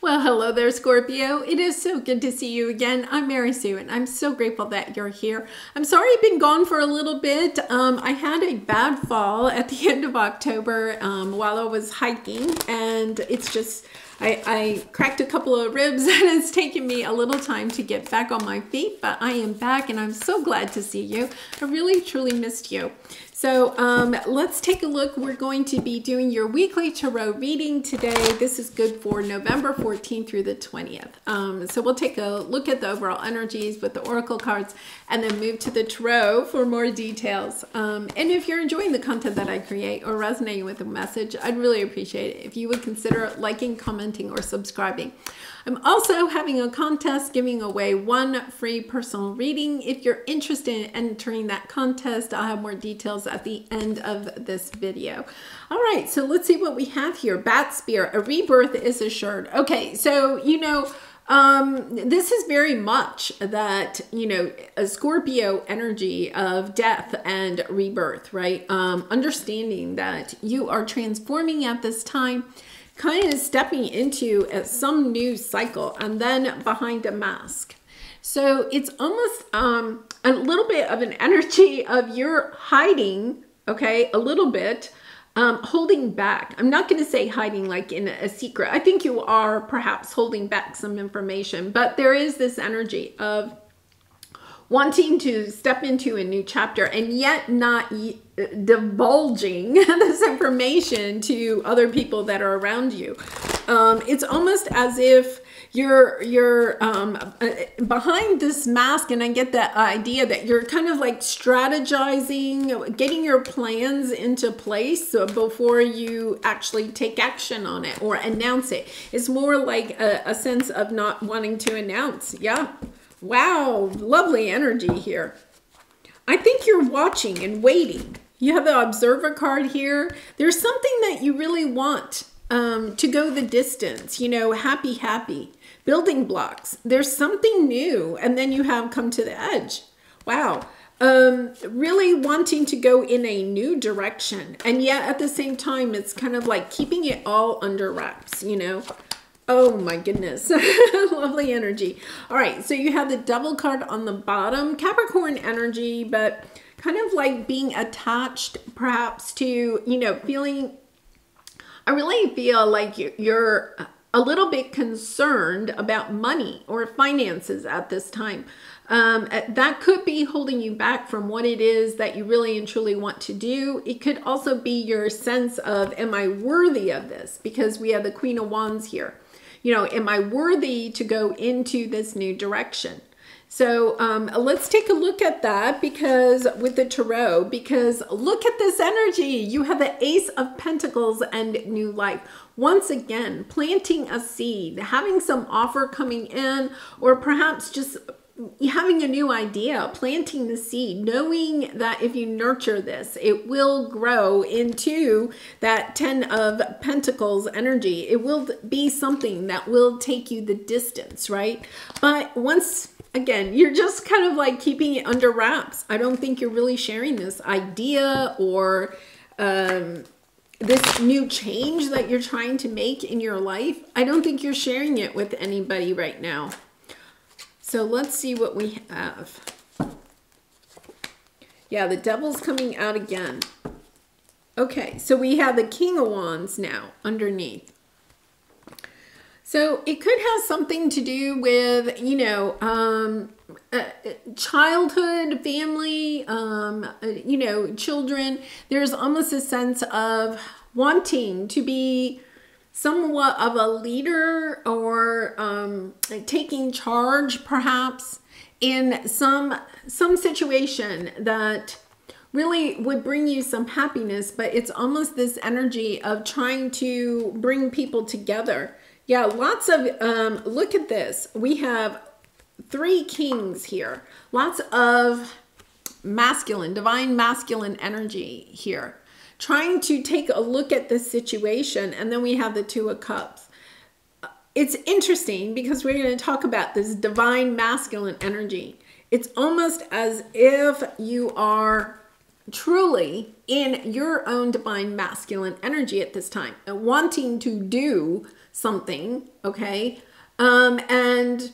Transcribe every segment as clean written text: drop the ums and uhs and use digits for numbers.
Well, hello there, Scorpio. It is so good to see you again. I'm Mary Sue, and I'm so grateful that you're here. I'm sorry I've been gone for a little bit. I had a bad fall at the end of October while I was hiking, and it's just, I cracked a couple of ribs, and it's taken me a little time to get back on my feet, but I am back, and I'm so glad to see you. I really, truly missed you. So let's take a look. We're going to be doing your weekly tarot reading today. This is good for November 14th through the 20th. So we'll take a look at the overall energies with the oracle cards and then move to the tarot for more details. And if you're enjoying the content that I create or resonating with the message, I'd really appreciate it if you would consider liking, commenting, or subscribing. I'm also having a contest giving away one free personal reading. If you're interested in entering that contest, I'll have more details at the end of this video. All right, so let's see what we have here. Bat Spear, a rebirth is assured. Okay, so, you know, this is very much that, you know, a Scorpio energy of death and rebirth, right? Understanding that you are transforming at this time, kind of stepping into some new cycle and then behind a mask. So it's almost a little bit of an energy of you're hiding, okay, a little bit, holding back. I'm not going to say hiding like in a secret. I think you are perhaps holding back some information, but there is this energy of wanting to step into a new chapter and yet not divulging this information to other people that are around you. It's almost as if you're behind this mask, and I get that idea that you're kind of like strategizing, getting your plans into place before you actually take action on it or announce it. It's more like a sense of not wanting to announce. Yeah. Wow, lovely energy here. I think you're watching and waiting. You have the observer card here. There's something that you really want to go the distance, you know, happy, building blocks. There's something new, and then you have come to the edge. Wow. Really wanting to go in a new direction, and yet at the same time, it's kind of like keeping it all under wraps, you know. Oh my goodness. Lovely energy. All right. So you have the Devil card on the bottom, Capricorn energy, but kind of like being attached perhaps to, you know, feeling, I really feel like you're a little bit concerned about money or finances at this time. That could be holding you back from what it is that you really and truly want to do. It could also be your sense of, am I worthy of this? Because we have the Queen of Wands here. You know, am I worthy to go into this new direction? So let's take a look at that because with the tarot, because look at this energy. You have the Ace of Pentacles and new life. Once again, planting a seed, having some offer coming in, or perhaps just having a new idea, planting the seed, knowing that if you nurture this, it will grow into that 10 of Pentacles energy. It will be something that will take you the distance, right? But once again, you're just kind of like keeping it under wraps. I don't think you're really sharing this idea or this new change that you're trying to make in your life. I don't think you're sharing it with anybody right now. So let's see what we have. Yeah, the Devil's coming out again. Okay, so we have the King of Wands now underneath. So it could have something to do with, you know, childhood, family, you know, children. There's almost a sense of wanting to be somewhat of a leader or taking charge perhaps in some situation that really would bring you some happiness, but it's almost this energy of trying to bring people together. Yeah, lots of, look at this. We have 3 kings here. Lots of masculine, divine masculine energy here. Trying to take a look at this situation, and then we have the 2 of Cups. It's interesting because we're going to talk about this divine masculine energy. It's almost as if you are truly in your own divine masculine energy at this time and wanting to do something, okay? And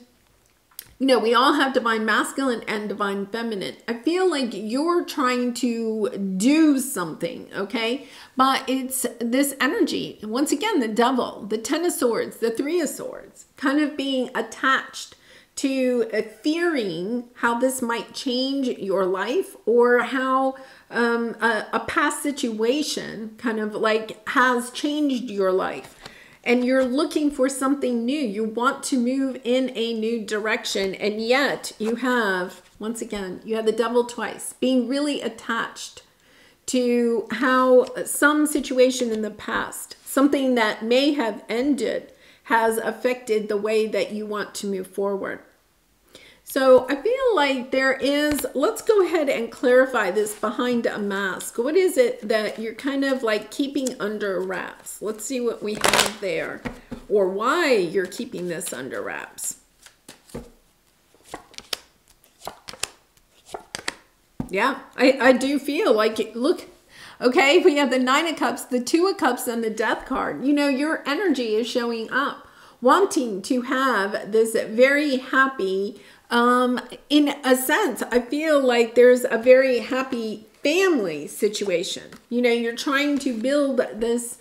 we all have divine masculine and divine feminine. I feel like you're trying to do something, okay? But it's this energy, once again, the devil, the 10 of swords, the 3 of swords, kind of being attached to fearing how this might change your life, or how a past situation kind of like has changed your life. And you're looking for something new. You want to move in a new direction. And yet you have, once again, you have the devil twice, being really attached to how some situation in the past, something that may have ended, has affected the way that you want to move forward. So I feel like there is, let's go ahead and clarify this behind a mask. What is it that you're kind of like keeping under wraps? Let's see what we have there, or why you're keeping this under wraps. Yeah, I do feel like it. Look, okay, we have the 9 of Cups, the 2 of Cups, and the Death card. Your energy is showing up, wanting to have this very happy, in a sense, I feel like there's a very happy family situation. You're trying to build this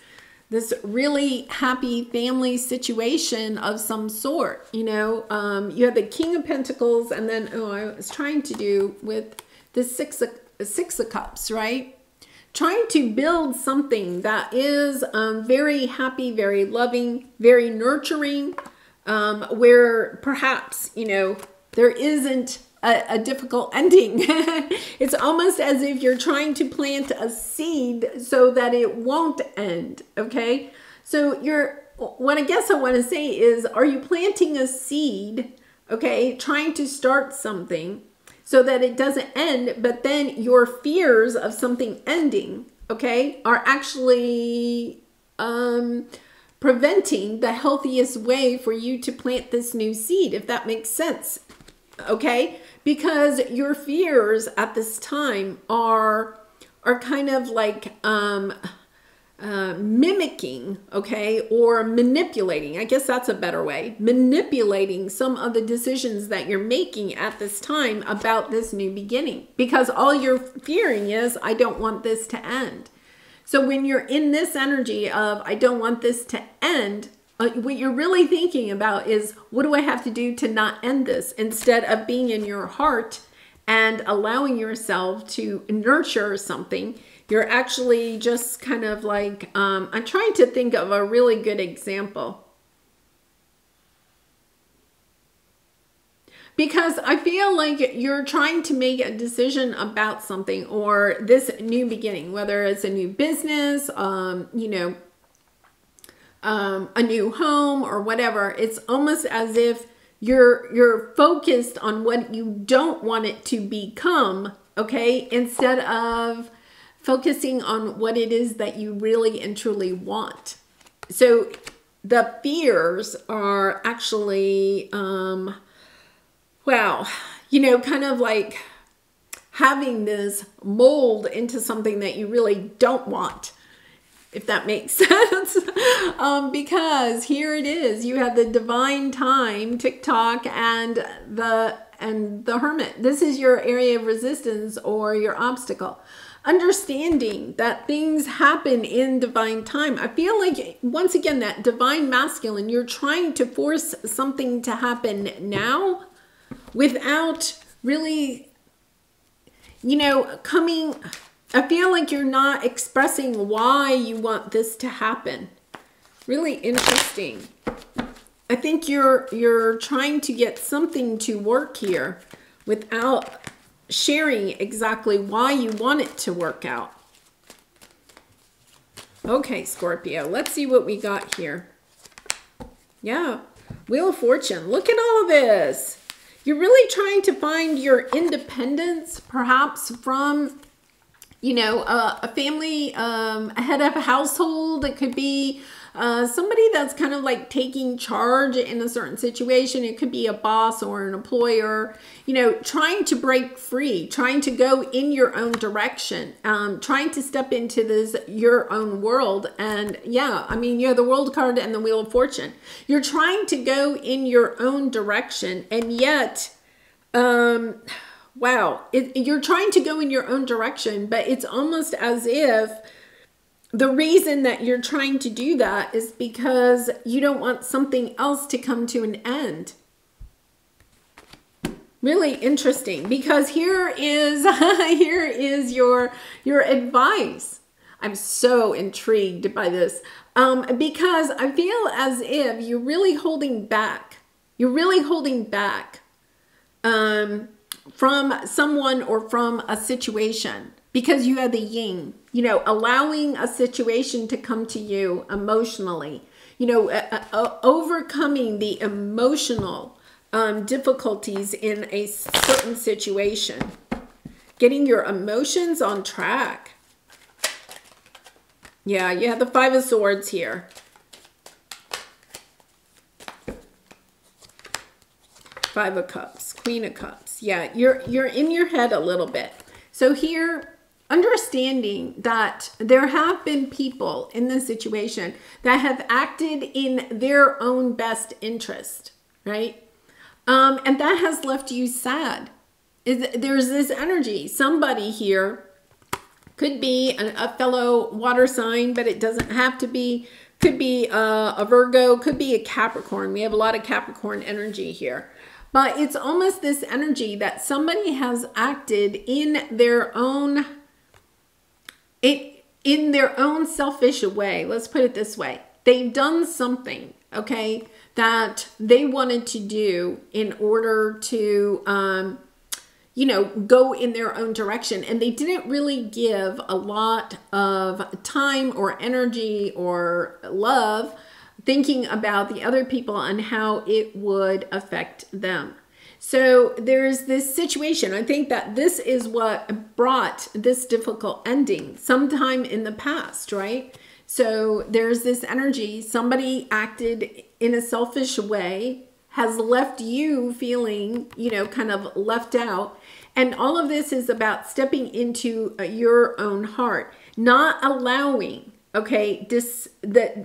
really happy family situation of some sort. You have the King of Pentacles, and then, I was trying to do with the six of Cups, right? Trying to build something that is very happy, very loving, very nurturing, where perhaps, there isn't a difficult ending. It's almost as if you're trying to plant a seed so that it won't end, okay? So what I guess I want to say is, are you planting a seed, okay, trying to start something so that it doesn't end, but then your fears of something ending, okay, are actually preventing the healthiest way for you to plant this new seed, if that makes sense. Okay, because your fears at this time are kind of like mimicking, okay, or manipulating. I guess that's a better way. Manipulating some of the decisions that you're making at this time about this new beginning, because all you're fearing is, I don't want this to end. So when you're in this energy of, I don't want this to end, what you're really thinking about is, what do I have to do to not end this? Instead of being in your heart and allowing yourself to nurture something, you're actually just kind of like, I'm trying to think of a really good example. Because I feel like you're trying to make a decision about something, or this new beginning, whether it's a new business, a new home or whatever. It's almost as if you're focused on what you don't want it to become, okay, instead of focusing on what it is that you really and truly want. So the fears are actually, kind of like having this mold into something that you really don't want, if that makes sense. Because here it is, you have the divine time, TikTok, and the Hermit. This is your area of resistance or your obstacle. Understanding that things happen in divine time. I feel like, once again, that divine masculine, you're trying to force something to happen now without really, I feel like you're not expressing why you want this to happen. Really interesting. I think you're trying to get something to work here without sharing exactly why you want it to work out. Okay, Scorpio, let's see what we got here. Yeah, Wheel of Fortune. Look at all of this. You're really trying to find your independence, perhaps from, a family, a head of a household. It could be somebody that's kind of like taking charge in a certain situation. It could be a boss or an employer, you know, trying to break free, trying to go in your own direction, trying to step into this, your own world. And yeah, I mean, you have the World card and the Wheel of Fortune. You're trying to go in your own direction, and yet, wow, you're trying to go in your own direction, but it's almost as if the reason that you're trying to do that is because you don't want something else to come to an end. Really interesting, because here is your advice. I'm so intrigued by this, because I feel as if you're really holding back. You're really holding back from someone or from a situation, because you have the yin, you know, allowing a situation to come to you emotionally, you know, overcoming the emotional difficulties in a certain situation, getting your emotions on track. Yeah, you have the Five of Swords here. Five of Cups, Queen of Cups. Yeah, you're in your head a little bit. So here, understanding that there have been people in this situation that have acted in their own best interest, right? And that has left you sad. There's this energy. Somebody here could be a fellow water sign, but it doesn't have to be. Could be a Virgo, could be a Capricorn. We have a lot of Capricorn energy here. But it's almost this energy that somebody has acted in their own selfish way. Let's put it this way. They've done something, okay, that they wanted to do in order to, you know, go in their own direction. And they didn't really give a lot of time or energy or love thinking about the other people and how it would affect them. So there's this situation. I think that this is what brought this difficult ending sometime in the past, right? So there's this energy. Somebody acted in a selfish way, has left you feeling, you know, kind of left out. And all of this is about stepping into your own heart, not allowing, okay,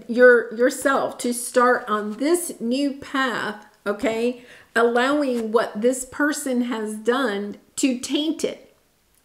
yourself to start on this new path, okay, allowing what this person has done to taint it,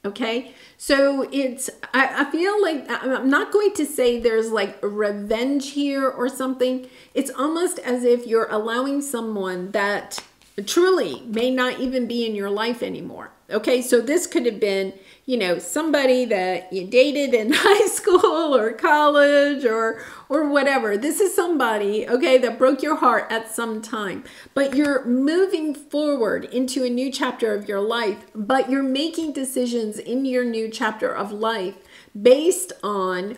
okay? So it's, I feel like, I'm not going to say there's like revenge here or something. It's almost as if you're allowing someone that truly may not even be in your life anymore. Okay, so this could have been, you know, somebody that you dated in high school or college or whatever. This is somebody, okay, that broke your heart at some time. But you're moving forward into a new chapter of your life, but you're making decisions in your new chapter of life based on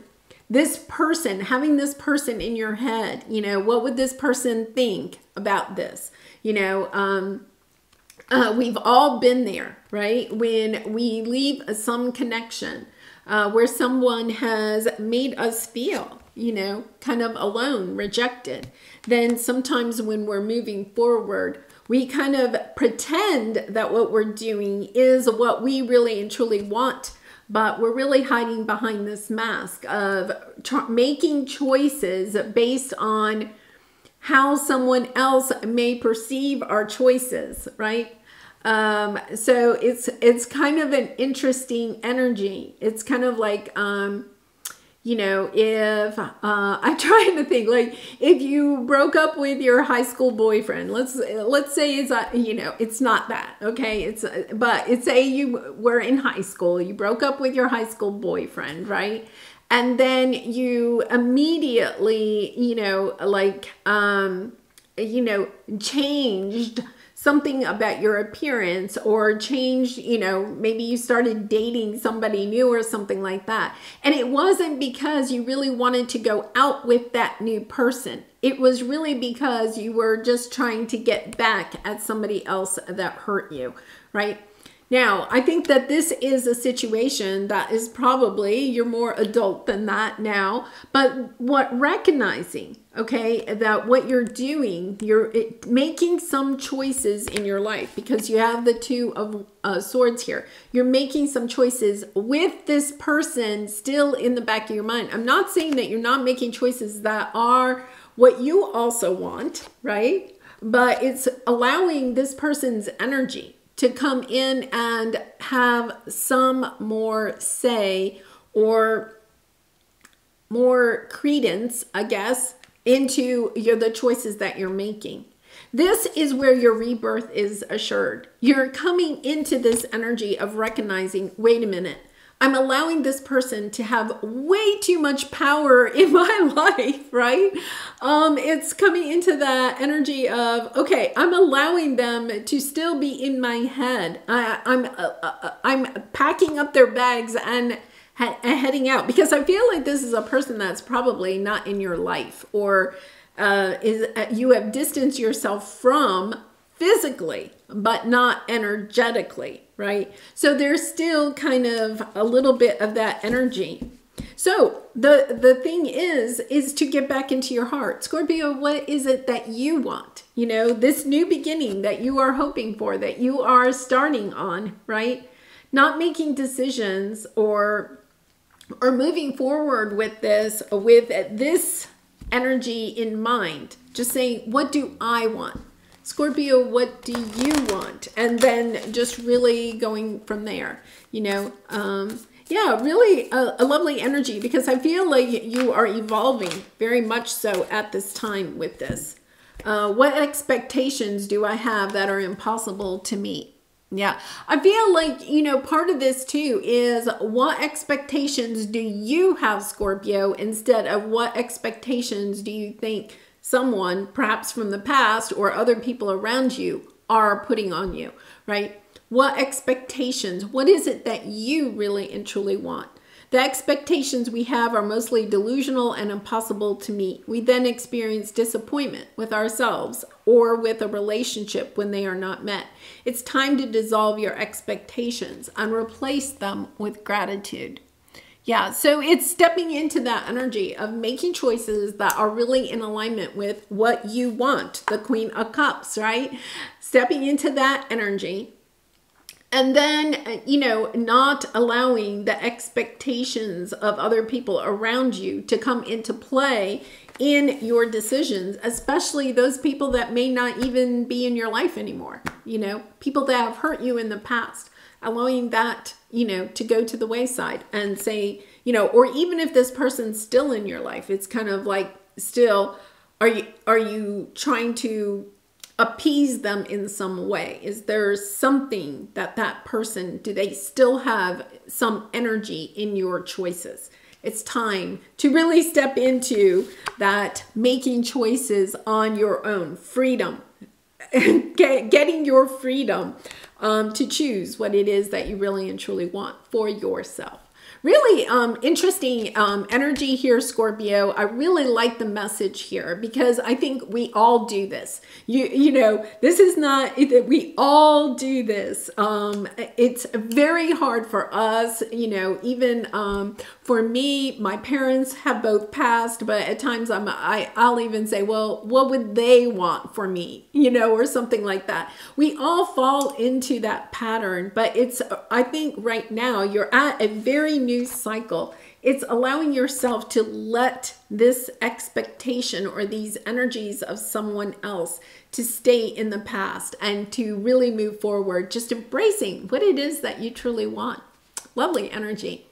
this person, having this person in your head. You know, what would this person think about this? You know, we've all been there, right? When we leave some connection where someone has made us feel, you know, kind of alone, rejected, then sometimes when we're moving forward, we kind of pretend that what we're doing is what we really and truly want, but we're really hiding behind this mask of making choices based on how someone else may perceive our choices, right? So it's kind of an interesting energy. It's kind of like, you know, if, I'm trying to think, like, if you broke up with your high school boyfriend, let's say it's, you know, it's not that, okay? But it's say you were in high school, you broke up with your high school boyfriend, right? And then you immediately, you know, like, you know, changed something about your appearance, or changed, you know, maybe you started dating somebody new or something like that. And it wasn't because you really wanted to go out with that new person. It was really because you were just trying to get back at somebody else that hurt you, right? Now, I think that this is a situation that is probably, you're more adult than that now, but recognizing, okay, that what you're doing, you're making some choices in your life, because you have the Two of Swords here. You're making some choices with this person still in the back of your mind. I'm not saying that you're not making choices that are what you also want, right? But it's allowing this person's energy to come in and have some more say or more credence, I guess, into the choices that you're making. This is where your rebirth is assured. You're coming into this energy of recognizing, wait a minute, I'm allowing this person to have way too much power in my life, right? It's coming into that energy of, okay, I'm allowing them to still be in my head. I'm packing up their bags and heading out, because I feel like this is a person that's probably not in your life, or you have distanced yourself from physically, but not energetically, right? So there's still kind of a little bit of that energy. So the thing is to get back into your heart. Scorpio, what is it that you want? You know, this new beginning that you are hoping for, that you are starting on, right? Not making decisions or moving forward with this energy in mind. Just saying, what do I want? Scorpio, what do you want? And then just really going from there, you know. Yeah, really a lovely energy, because I feel like you are evolving very much so at this time with this. What expectations do I have that are impossible to meet? Yeah, I feel like, you know, part of this too is, what expectations do you have, Scorpio, instead of what expectations do you think someone, perhaps from the past or other people around you, are putting on you, right? What expectations, what is it that you really and truly want? The expectations we have are mostly delusional and impossible to meet. We then experience disappointment with ourselves or with a relationship when they are not met. It's time to dissolve your expectations and replace them with gratitude. Yeah, so it's stepping into that energy of making choices that are really in alignment with what you want, the Queen of Cups, right? Stepping into that energy. And then, you know, not allowing the expectations of other people around you to come into play in your decisions, especially those people that may not even be in your life anymore, you know, people that have hurt you in the past. Allowing that, you know, to go to the wayside and say, you know, or even if this person's still in your life, it's kind of like, still, are you trying to appease them in some way? Is there something that person, do they still have some energy in your choices? It's time to really step into that making choices on your own, freedom, getting your freedom to choose what it is that you really and truly want for yourself. Really interesting energy here, Scorpio. I really like the message here, because I think we all do this. You know, this is not, we all do this. It's very hard for us, you know, even for me, my parents have both passed, but at times I'll even say, well, what would they want for me? You know, or something like that. We all fall into that pattern, but it's, I think right now you're at a very new cycle. It's allowing yourself to let this expectation or these energies of someone else to stay in the past and to really move forward, just embracing what it is that you truly want. Lovely energy.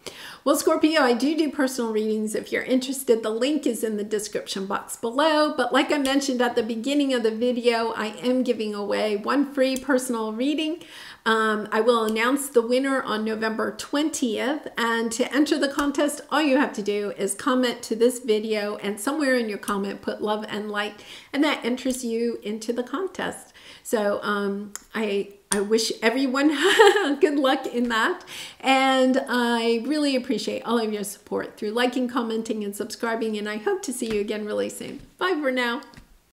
Well, Scorpio, I do personal readings. If you're interested, the link is in the description box below. But like I mentioned at the beginning of the video, I am giving away one free personal reading. I will announce the winner on November 20th. And to enter the contest, all you have to do is comment to this video, and somewhere in your comment, put love and light, and that enters you into the contest. So I wish everyone good luck in that. And I really appreciate all of your support through liking, commenting, and subscribing. And I hope to see you again really soon. Bye for now.